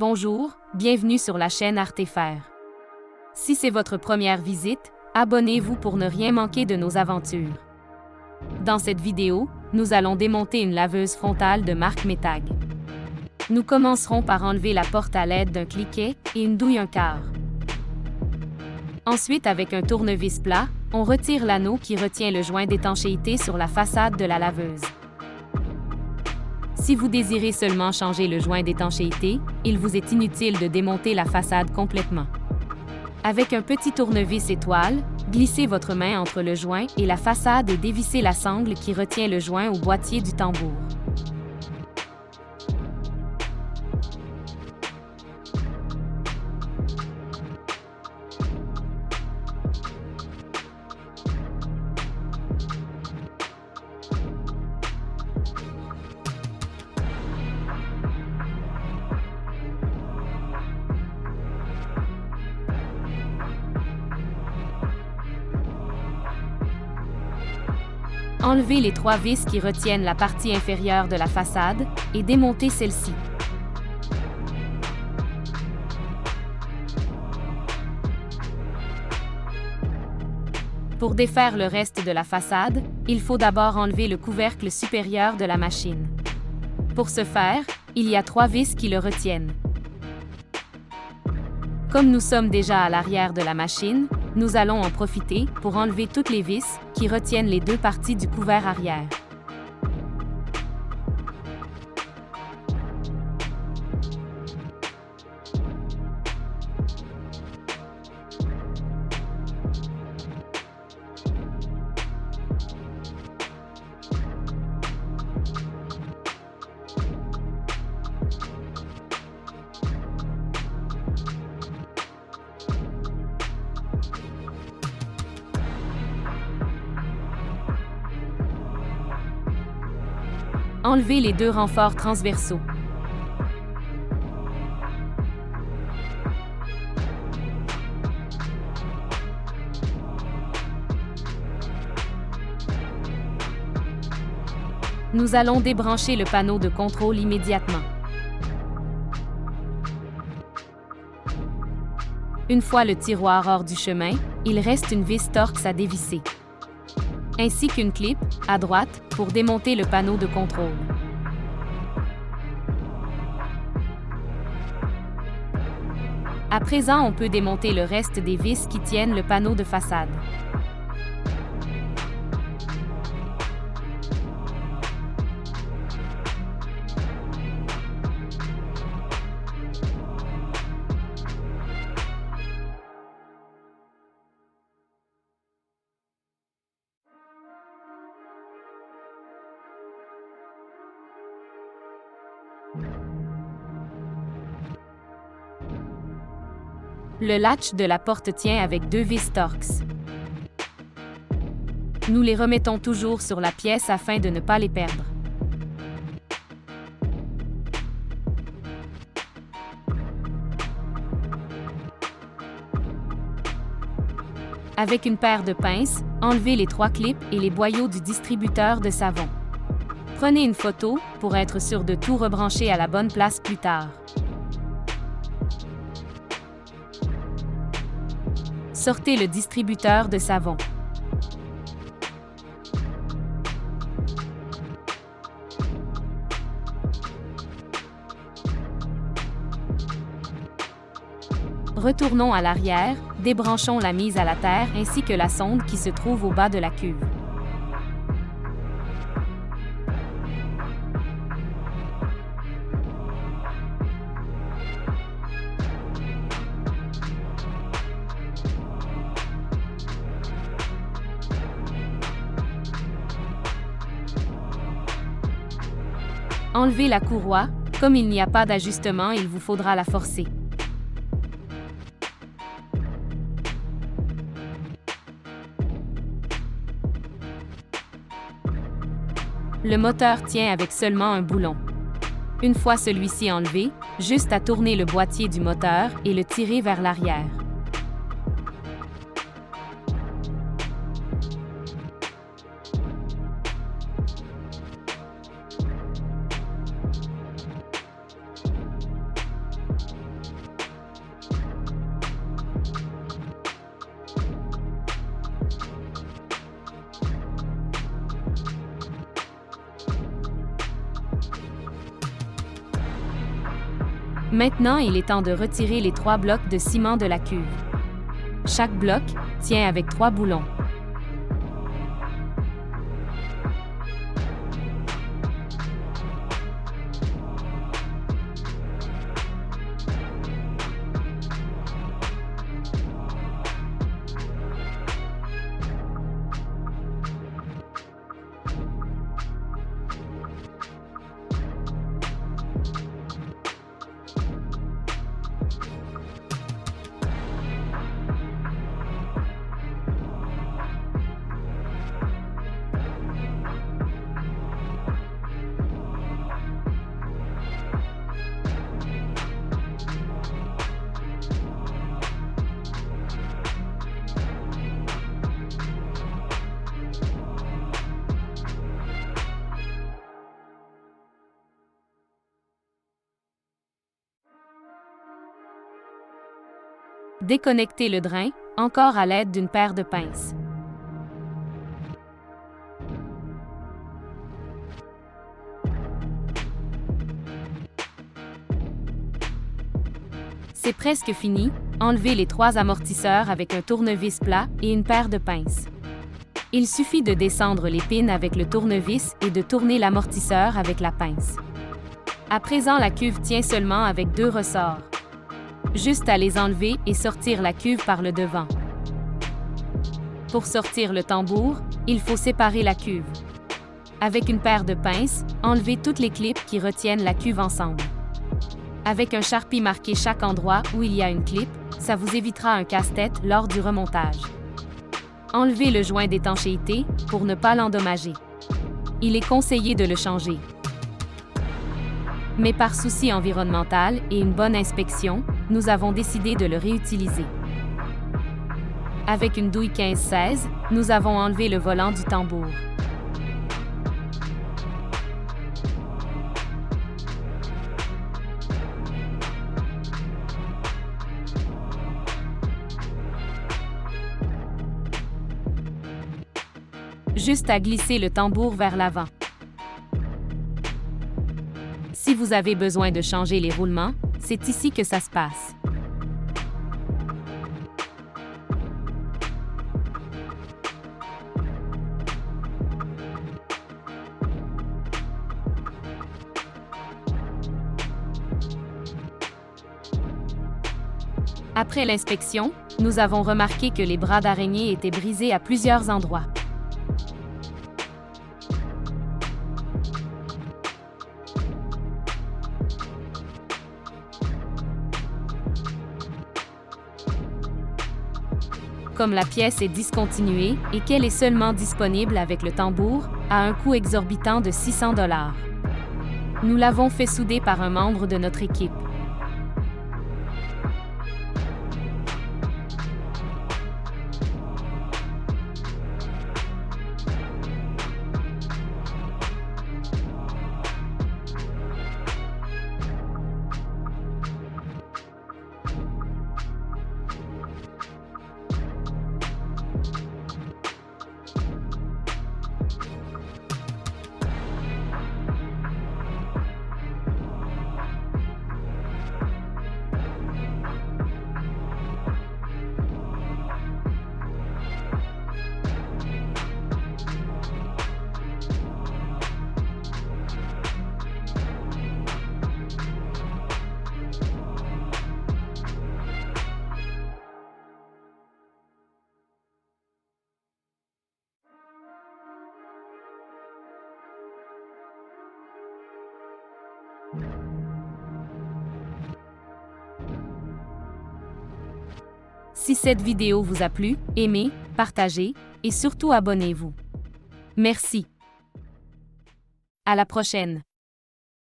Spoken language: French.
Bonjour, bienvenue sur la chaîne Artefaire. Si c'est votre première visite, abonnez-vous pour ne rien manquer de nos aventures. Dans cette vidéo, nous allons démonter une laveuse frontale de marque Metag. Nous commencerons par enlever la porte à l'aide d'un cliquet et une douille 1/4. Ensuite, avec un tournevis plat, on retire l'anneau qui retient le joint d'étanchéité sur la façade de la laveuse. Si vous désirez seulement changer le joint d'étanchéité, il vous est inutile de démonter la façade complètement. Avec un petit tournevis étoile, glissez votre main entre le joint et la façade et dévissez la sangle qui retient le joint au boîtier du tambour. Enlevez les 3 vis qui retiennent la partie inférieure de la façade et démontez celle-ci. Pour défaire le reste de la façade, il faut d'abord enlever le couvercle supérieur de la machine. Pour ce faire, il y a 3 vis qui le retiennent. Comme nous sommes déjà à l'arrière de la machine, nous allons en profiter pour enlever toutes les vis qui retiennent les 2 parties du couvert arrière. Enlevez les 2 renforts transversaux. Nous allons débrancher le panneau de contrôle immédiatement. Une fois le tiroir hors du chemin, il reste une vis Torx à dévisser, ainsi qu'une clip, à droite, pour démonter le panneau de contrôle. À présent, on peut démonter le reste des vis qui tiennent le panneau de façade. Le latch de la porte tient avec 2 vis Torx. Nous les remettons toujours sur la pièce afin de ne pas les perdre. Avec une paire de pinces, enlevez les 3 clips et les boyaux du distributeur de savon. Prenez une photo pour être sûr de tout rebrancher à la bonne place plus tard. Sortez le distributeur de savon. Retournons à l'arrière, débranchons la mise à la terre ainsi que la sonde qui se trouve au bas de la cuve. Enlevez la courroie. Comme il n'y a pas d'ajustement, il vous faudra la forcer. Le moteur tient avec seulement un boulon. Une fois celui-ci enlevé, juste à tourner le boîtier du moteur et le tirer vers l'arrière. Maintenant, il est temps de retirer les 3 blocs de ciment de la cuve. Chaque bloc tient avec 3 boulons. Déconnectez le drain, encore à l'aide d'une paire de pinces. C'est presque fini, enlevez les 3 amortisseurs avec un tournevis plat et une paire de pinces. Il suffit de descendre les pins avec le tournevis et de tourner l'amortisseur avec la pince. À présent, la cuve tient seulement avec 2 ressorts. Juste à les enlever et sortir la cuve par le devant. Pour sortir le tambour, il faut séparer la cuve. Avec une paire de pinces, enlevez toutes les clips qui retiennent la cuve ensemble. Avec un Sharpie, marquez chaque endroit où il y a une clip, ça vous évitera un casse-tête lors du remontage. Enlevez le joint d'étanchéité pour ne pas l'endommager. Il est conseillé de le changer. Mais par souci environnemental et une bonne inspection, nous avons décidé de le réutiliser. Avec une douille 15-16, nous avons enlevé le volant du tambour. Juste à glisser le tambour vers l'avant. Si vous avez besoin de changer les roulements, c'est ici que ça se passe. Après l'inspection, nous avons remarqué que les bras d'araignée étaient brisés à plusieurs endroits. Comme la pièce est discontinuée et qu'elle est seulement disponible avec le tambour, à un coût exorbitant de 600 $. Nous l'avons fait souder par un membre de notre équipe. Si cette vidéo vous a plu, aimez, partagez et surtout abonnez-vous. Merci. À la prochaine.